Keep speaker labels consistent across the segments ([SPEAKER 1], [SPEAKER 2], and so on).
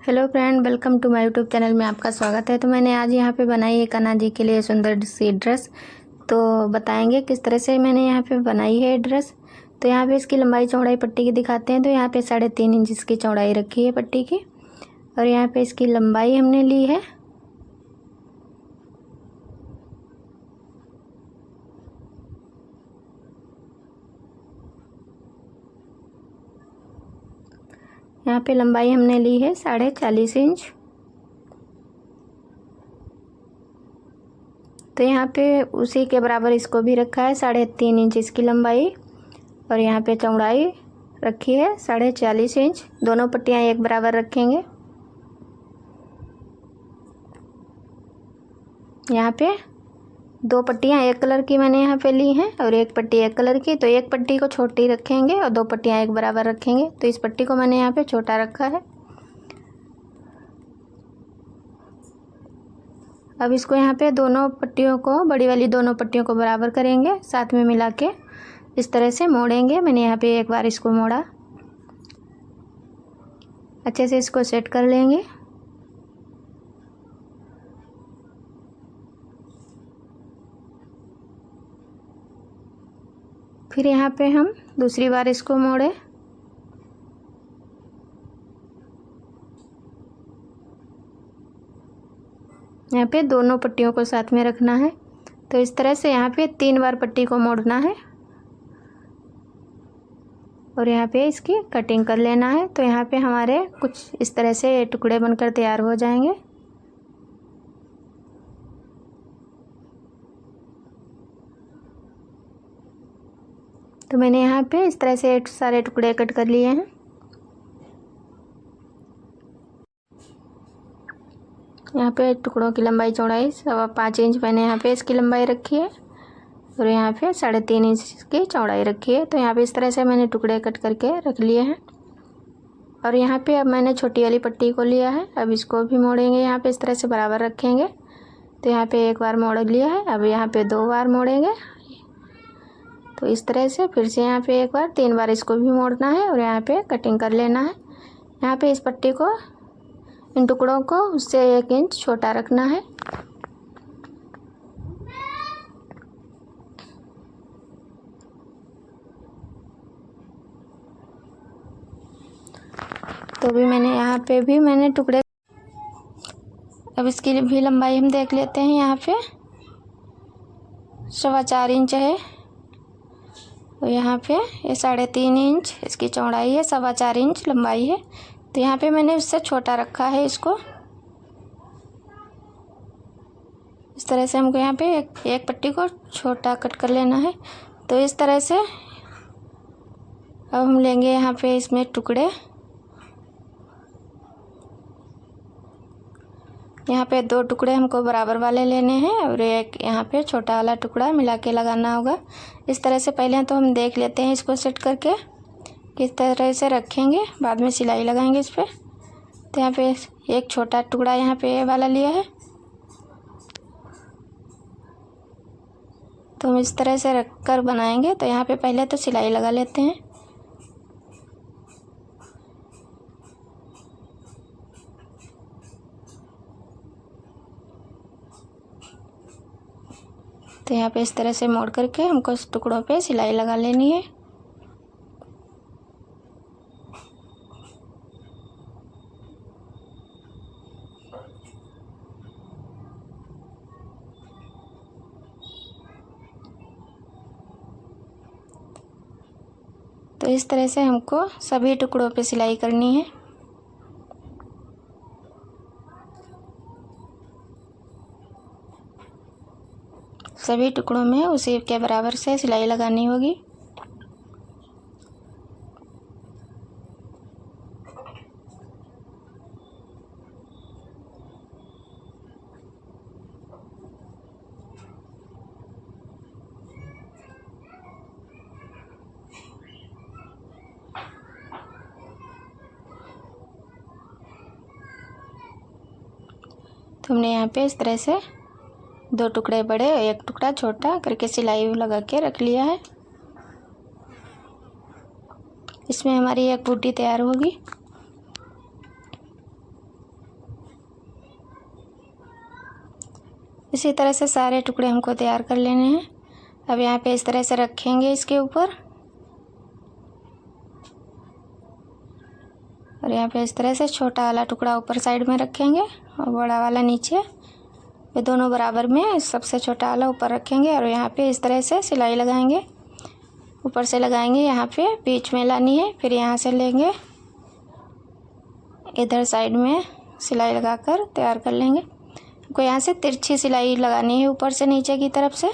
[SPEAKER 1] Hello friend, welcome to my YouTube channel में आपका स्वागत है। तो मैंने आज यहाँ पे बनाई है कान्हा जी के लिए सुंदर सी ड्रेस। तो बताएंगे किस तरह से मैंने यहाँ पे बनाई है ड्रेस। तो यहाँ पे इसकी लंबाई चौड़ाई पट्टी की दिखाते हैं। तो यहाँ पे 3.5 इंच इसकी चौड़ाई रखी है पट्टी की, और यहाँ पे इसकी लंबाई हमने ली है। यहाँ पे लंबाई हमने ली है 40.5 इंच। तो यहाँ पे उसी के बराबर इसको भी रखा है 3.5 इंच इसकी लंबाई, और यहाँ पे चौड़ाई रखी है 40.5 इंच। दोनों पट्टियाँ एक बराबर रखेंगे। यहाँ पे दो पट्टियाँ एक कलर की मैंने यहाँ पे ली हैं और एक पट्टी एक कलर की। तो एक पट्टी को छोटी रखेंगे और दो पट्टियाँ एक बराबर रखेंगे। तो इस पट्टी को मैंने यहाँ पे छोटा रखा है। अब इसको यहाँ पे दोनों पट्टियों को, बड़ी वाली दोनों पट्टियों को बराबर करेंगे, साथ में मिला के इस तरह से मोड़ेंगे। मैंने यहाँ पे एक बार इसको मोड़ा, अच्छे से इसको सेट कर लेंगे। फिर यहाँ पे हम दूसरी बार इसको मोड़े। यहाँ पे दोनों पट्टियों को साथ में रखना है। तो इस तरह से यहाँ पे 3 बार पट्टी को मोड़ना है और यहाँ पे इसकी कटिंग कर लेना है। तो यहाँ पे हमारे कुछ इस तरह से टुकड़े बनकर तैयार हो जाएंगे। तो मैंने यहाँ पे इस तरह से सारे टुकड़े कट कर लिए हैं। यहाँ पे टुकड़ों की लंबाई चौड़ाई 5.25 इंच मैंने यहाँ पे इसकी लंबाई रखी है, और यहाँ पे 3.5 इंच की चौड़ाई रखी है। तो यहाँ पे इस तरह से मैंने टुकड़े कट करके रख लिए हैं। और यहाँ पे अब मैंने छोटी वाली पट्टी को लिया है। अब इसको भी मोड़ेंगे, यहाँ पे इस तरह से बराबर रखेंगे। तो यहाँ पे एक बार मोड़ लिया है, अब यहाँ पे 2 बार मोड़ेंगे। तो इस तरह से फिर से यहाँ पे एक बार 3 बार इसको भी मोड़ना है और यहाँ पे कटिंग कर लेना है। यहाँ पे इस पट्टी को, इन टुकड़ों को उससे 1 इंच छोटा रखना है। तो भी मैंने यहाँ पे भी मैंने टुकड़े, अब इसकी भी लंबाई हम देख लेते हैं। यहाँ पे 4.25 इंच है, तो यहाँ पे ये 3.5 इंच इसकी चौड़ाई है, 4.25 इंच लंबाई है। तो यहाँ पे मैंने उससे छोटा रखा है इसको। इस तरह से हमको यहाँ पे एक पट्टी को छोटा कट कर लेना है। तो इस तरह से अब हम लेंगे यहाँ पे इसमें टुकड़े। यहाँ पे 2 टुकड़े हमको बराबर वाले लेने हैं और एक यहाँ पे छोटा वाला टुकड़ा मिला के लगाना होगा। इस तरह से पहले तो हम देख लेते हैं इसको सेट करके किस तरह से रखेंगे, बाद में सिलाई लगाएंगे इस पर। तो यहाँ पे एक छोटा टुकड़ा यहाँ पे वाला लिया है। तो हम इस तरह से रख कर बनाएंगे। तो यहाँ पे पहले तो सिलाई लगा लेते हैं। तो यहाँ पे इस तरह से मोड़ करके हमको इस टुकड़ों पे सिलाई लगा लेनी है। तो इस तरह से हमको सभी टुकड़ों पे सिलाई करनी है। सभी टुकड़ों में उसी के बराबर से सिलाई लगानी होगी। तो हमने यहाँ पे इस तरह से 2 टुकड़े बड़े, एक टुकड़ा छोटा करके सिलाई लगा के रख लिया है। इसमें हमारी एक बूटी तैयार होगी। इसी तरह से सारे टुकड़े हमको तैयार कर लेने हैं। अब यहाँ पे इस तरह से रखेंगे इसके ऊपर, और यहाँ पे इस तरह से छोटा वाला टुकड़ा ऊपर साइड में रखेंगे और बड़ा वाला नीचे। ये दोनों बराबर में सबसे छोटा वाला ऊपर रखेंगे और यहाँ पे इस तरह से सिलाई लगाएंगे। ऊपर से लगाएंगे, यहाँ पे बीच में लानी है, फिर यहाँ से लेंगे, इधर साइड में सिलाई लगाकर तैयार कर लेंगे। हमको यहाँ से तिरछी सिलाई लगानी है ऊपर से नीचे की तरफ से।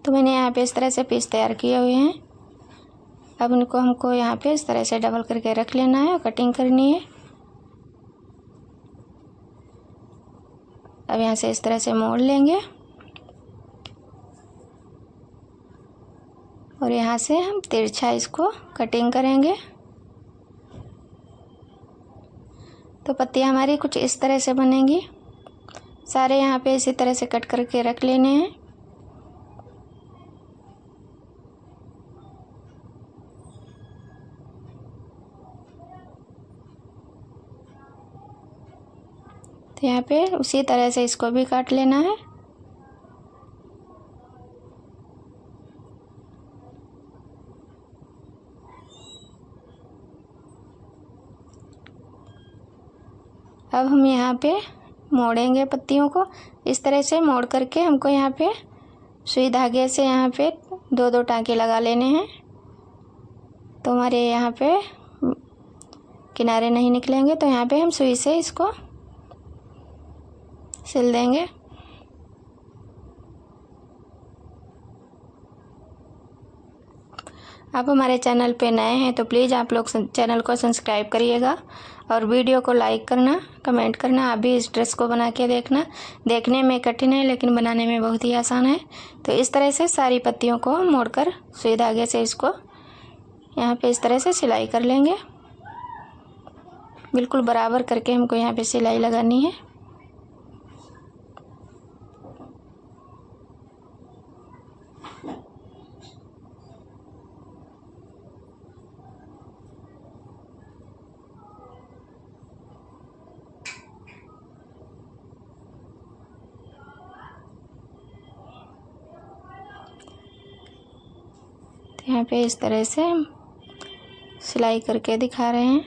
[SPEAKER 1] तो मैंने यहाँ पे इस तरह से पीस तैयार किए हुए हैं। अब इनको हमको यहाँ पे इस तरह से डबल करके रख लेना है और कटिंग करनी है। अब यहाँ से इस तरह से मोड़ लेंगे और यहाँ से हम तिरछा इसको कटिंग करेंगे। तो पत्तियाँ हमारी कुछ इस तरह से बनेंगी। सारे यहाँ पे इसी तरह से कट करके रख लेने हैं। तो यहाँ पे उसी तरह से इसको भी काट लेना है। अब हम यहाँ पे मोड़ेंगे पत्तियों को। इस तरह से मोड़ करके हमको यहाँ पे सुई धागे से यहाँ पे दो दो टाँके लगा लेने हैं। तो हमारे यहाँ पे किनारे नहीं निकलेंगे। तो यहाँ पे हम सुई से इसको सिल देंगे। आप हमारे चैनल पे नए हैं तो प्लीज़ आप लोग चैनल को सब्सक्राइब करिएगा और वीडियो को लाइक करना, कमेंट करना। आप भी इस ड्रेस को बना के देखना। देखने में कठिन है लेकिन बनाने में बहुत ही आसान है। तो इस तरह से सारी पत्तियों को मोड़कर सुई धागे से इसको यहाँ पे इस तरह से सिलाई कर लेंगे। बिल्कुल बराबर करके हमको यहाँ पे सिलाई लगानी है। यहाँ पे इस तरह से सिलाई करके दिखा रहे हैं।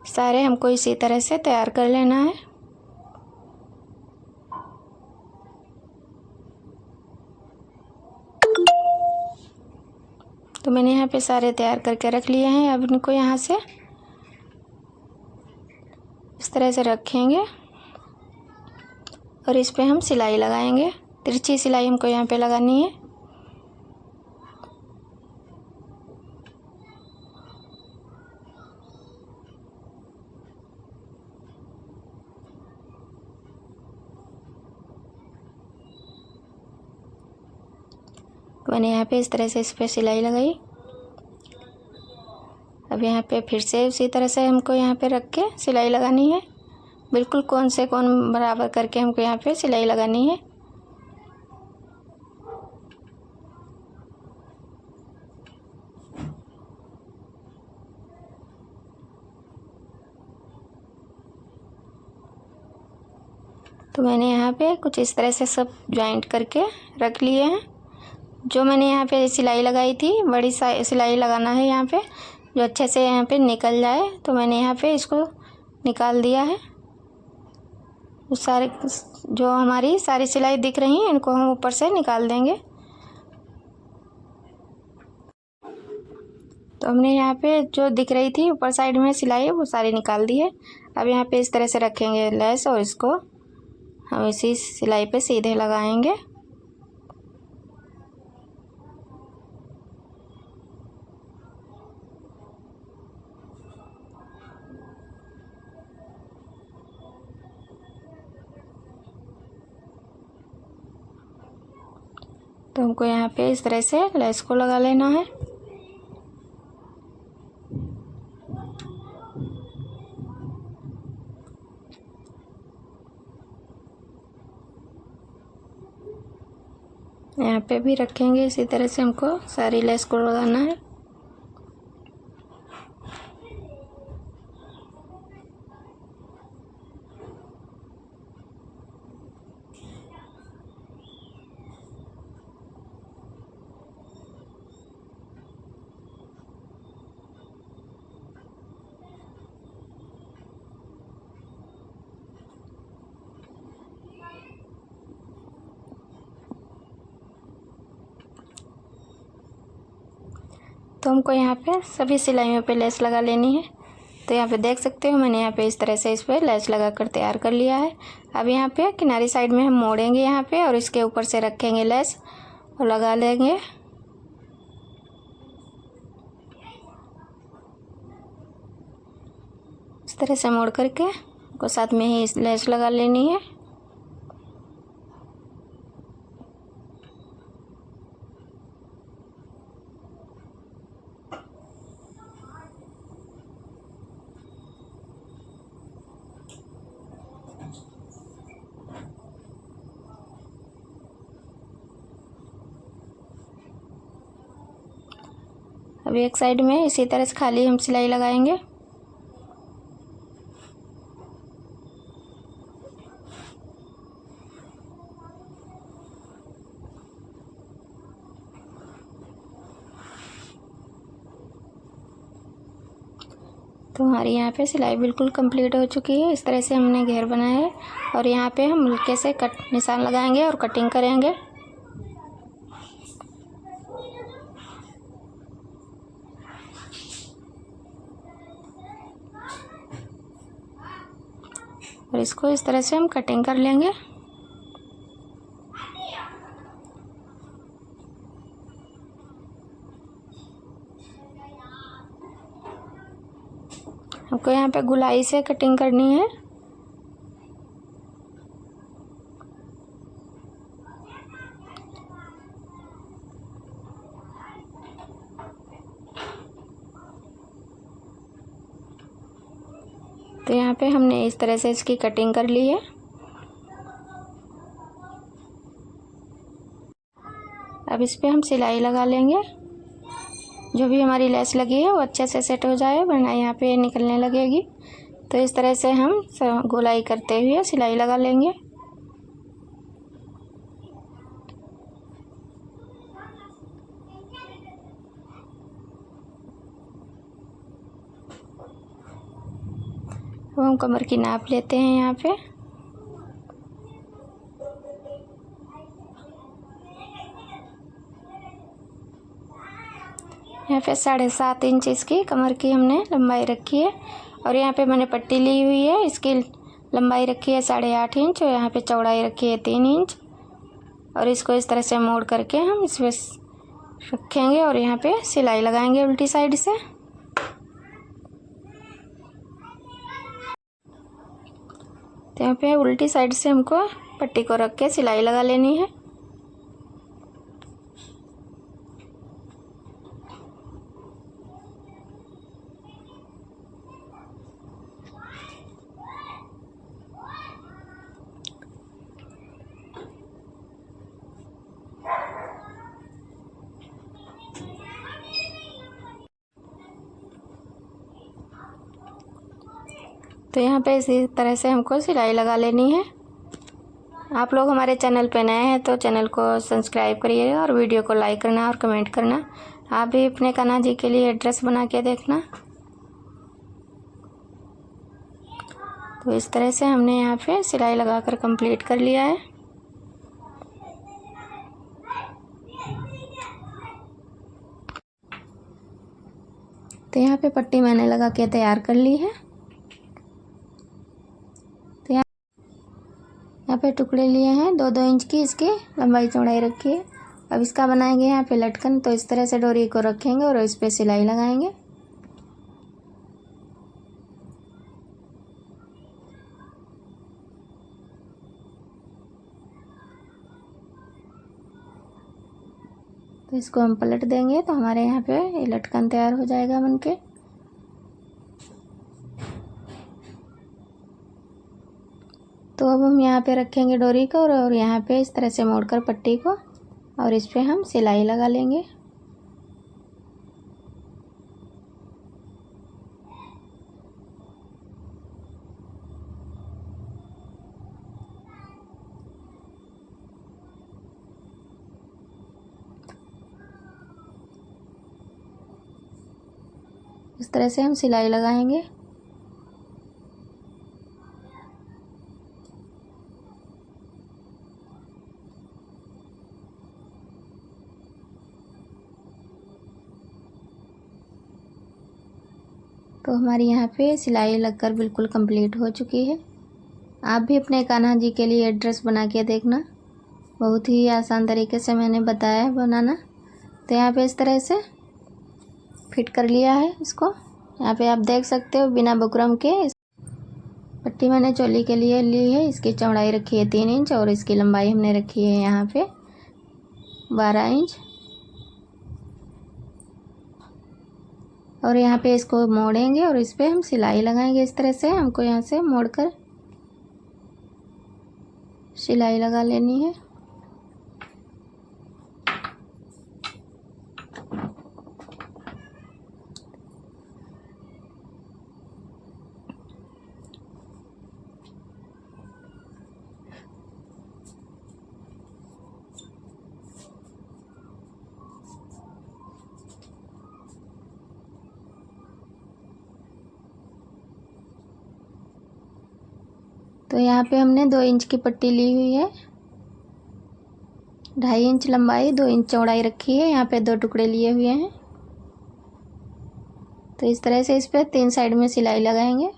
[SPEAKER 1] सारे हमको इसी तरह से तैयार कर लेना है। तो मैंने यहाँ पे सारे तैयार करके रख लिए हैं। अब इनको यहाँ से इस तरह से रखेंगे और इस पे हम सिलाई लगाएंगे। तिरछी सिलाई हमको यहाँ पे लगानी है। मैंने यहाँ पे इस तरह से इस पे सिलाई लगाई। अब यहाँ पे फिर से उसी तरह से हमको यहाँ पे रख के सिलाई लगानी है। बिल्कुल कौन से कौन बराबर करके हमको यहाँ पे सिलाई लगानी है। तो मैंने यहाँ पे कुछ इस तरह से सब जॉइंट करके रख लिए हैं। जो मैंने यहाँ पे सिलाई लगाई थी, बड़ी सिलाई लगाना है यहाँ पे, जो अच्छे से यहाँ पे निकल जाए। तो मैंने यहाँ पे इसको निकाल दिया है। उस सारे जो हमारी सारी सिलाई दिख रही है इनको हम ऊपर से निकाल देंगे। तो हमने यहाँ पे जो दिख रही थी ऊपर साइड में सिलाई वो सारी निकाल दी है। अब यहाँ पे इस तरह से रखेंगे लेस और इसको हम इसी सिलाई पे सीधे लगाएंगे। तो हमको यहाँ पे इस तरह से लेस को लगा लेना है। यहाँ पे भी रखेंगे इसी तरह से हमको सारी लेस को लगाना है। तो हमको यहाँ पे सभी सिलाइयों पे लेस लगा लेनी है। तो यहाँ पे देख सकते हो मैंने यहाँ पे इस तरह से इस पर लेस लगा कर तैयार कर लिया है। अब यहाँ पे किनारी साइड में हम मोड़ेंगे यहाँ पे और इसके ऊपर से रखेंगे लेस और लगा लेंगे। इस तरह से मोड़ करके को साथ में ही लेस लगा लेनी है। अब एक साइड में इसी तरह से खाली हम सिलाई लगाएंगे। तो हमारी यहाँ पे सिलाई बिल्कुल कंप्लीट हो चुकी है। इस तरह से हमने घेर बनाया है और यहाँ पे हम हल्के से कट निशान लगाएंगे और कटिंग करेंगे। और इसको इस तरह से हम कटिंग कर लेंगे। हमको यहाँ पे गुलाई से कटिंग करनी है। तो यहाँ पे हमने इस तरह से इसकी कटिंग कर ली है। अब इस पे हम सिलाई लगा लेंगे। जो भी हमारी लेस लगी है वो अच्छे से सेट हो जाए, वरना यहाँ पे निकलने लगेगी। तो इस तरह से हम गोलाई करते हुए सिलाई लगा लेंगे। अब हम कमर की नाप लेते हैं। यहाँ पे यहाँ पे 7.5 इंच इसकी कमर की हमने लंबाई रखी है और यहाँ पे मैंने पट्टी ली हुई है। इसकी लंबाई रखी है 8.5 इंच और यहाँ पे चौड़ाई रखी है 3 इंच। और इसको इस तरह से मोड़ करके हम इसमें रखेंगे और यहाँ पे सिलाई लगाएंगे उल्टी साइड से। तो यहाँ पे उल्टी साइड से हमको पट्टी को रख के सिलाई लगा लेनी है। तो यहाँ पे इसी तरह से हमको सिलाई लगा लेनी है। आप लोग हमारे चैनल पे नए हैं तो चैनल को सब्सक्राइब करिएगा और वीडियो को लाइक करना और कमेंट करना। आप भी अपने कान्हा जी के लिए ड्रेस बना के देखना। तो इस तरह से हमने यहाँ पे सिलाई लगाकर कंप्लीट कर लिया है। तो यहाँ पे पट्टी मैंने लगा के तैयार कर ली है। तो यहाँ पे टुकड़े लिए हैं 2-2 इंच की इसकी लंबाई चौड़ाई रखी है। अब इसका बनाएंगे यहाँ पे लटकन। तो इस तरह से डोरी को रखेंगे और इस पे सिलाई लगाएंगे। तो इसको हम पलट देंगे तो हमारे यहाँ पे ये लटकन तैयार हो जाएगा बनके। तो अब हम यहाँ पे रखेंगे डोरी को और यहाँ पे इस तरह से मोड़कर पट्टी को और इस पे हम सिलाई लगा लेंगे। इस तरह से हम सिलाई लगाएंगे। तो हमारी यहाँ पे सिलाई लगकर बिल्कुल कंप्लीट हो चुकी है। आप भी अपने कान्हा जी के लिए ड्रेस बना के देखना, बहुत ही आसान तरीके से मैंने बताया है बनाना। तो यहाँ पे इस तरह से फिट कर लिया है इसको। यहाँ पे आप देख सकते हो बिना बुकरम के पट्टी मैंने चोली के लिए ली है। इसकी चौड़ाई रखी है 3 इंच और इसकी लंबाई हमने रखी है यहाँ पे 12 इंच। और यहाँ पे इसको मोड़ेंगे और इस पे हम सिलाई लगाएंगे। इस तरह से हमको यहाँ से मोड़कर सिलाई लगा लेनी है। तो यहाँ पे हमने 2 इंच की पट्टी ली हुई है, 2.5 इंच लंबाई 2 इंच चौड़ाई रखी है। यहाँ पे 2 टुकड़े लिए हुए हैं। तो इस तरह से इस पे 3 साइड में सिलाई लगाएंगे।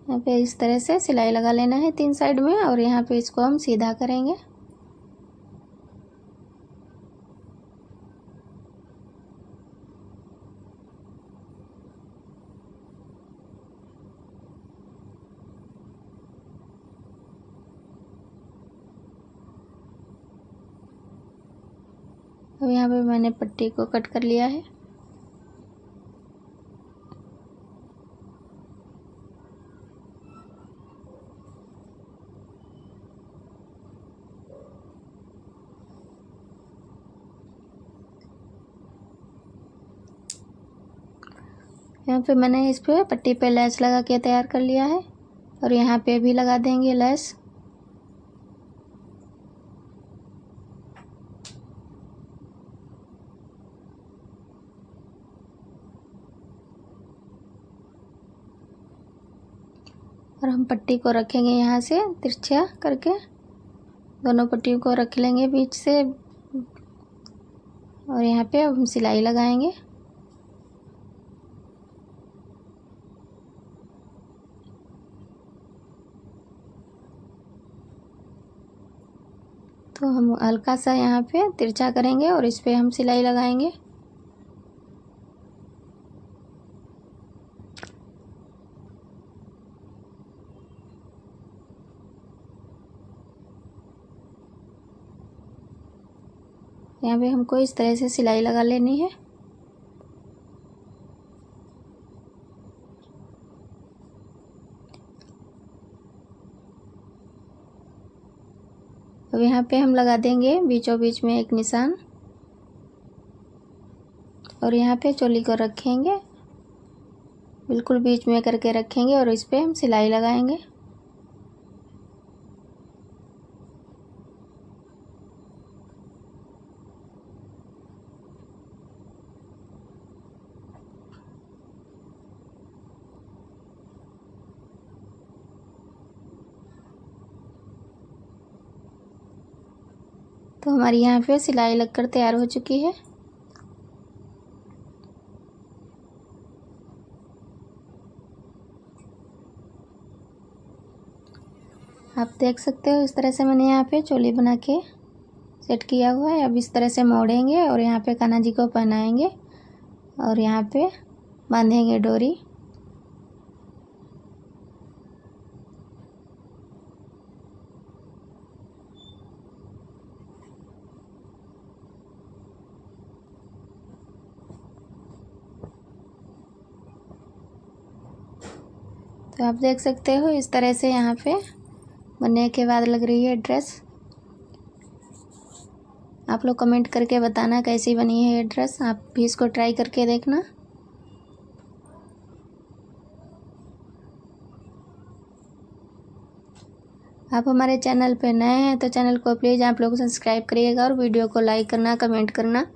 [SPEAKER 1] यहाँ पे इस तरह से सिलाई लगा लेना है 3 साइड में और यहाँ पे इसको हम सीधा करेंगे। अब यहाँ पे मैंने पट्टी को कट कर लिया है। यहाँ पे मैंने इस पे पट्टी पे लैस लगा के तैयार कर लिया है और यहाँ पे भी लगा देंगे लैस। और हम पट्टी को रखेंगे यहाँ से तिरछा करके, दोनों पट्टियों को रख लेंगे बीच से और यहाँ पे अब हम सिलाई लगाएंगे। तो हम हल्का सा यहाँ पे तिरछा करेंगे और इस पे हम सिलाई लगाएंगे। यहाँ पे हमको इस तरह से सिलाई लगा लेनी है। अब यहाँ पे हम लगा देंगे बीचों बीच में एक निशान और यहाँ पे चोली को रखेंगे, बिल्कुल बीच में करके रखेंगे और इस पे हम सिलाई लगाएंगे। तो हमारी यहाँ पे सिलाई लगकर तैयार हो चुकी है। आप देख सकते हो इस तरह से मैंने यहाँ पे चोली बना के सेट किया हुआ है। अब इस तरह से मोड़ेंगे और यहाँ पे कान्हा जी को पहनाएंगे और यहाँ पे बांधेंगे डोरी। तो आप देख सकते हो इस तरह से यहाँ पे बनने के बाद लग रही है ड्रेस। आप लोग कमेंट करके बताना कैसी बनी है ये ड्रेस। आप भी इसको ट्राई करके देखना। आप हमारे चैनल पे नए हैं तो चैनल को प्लीज़ आप लोग सब्सक्राइब करिएगा और वीडियो को लाइक करना, कमेंट करना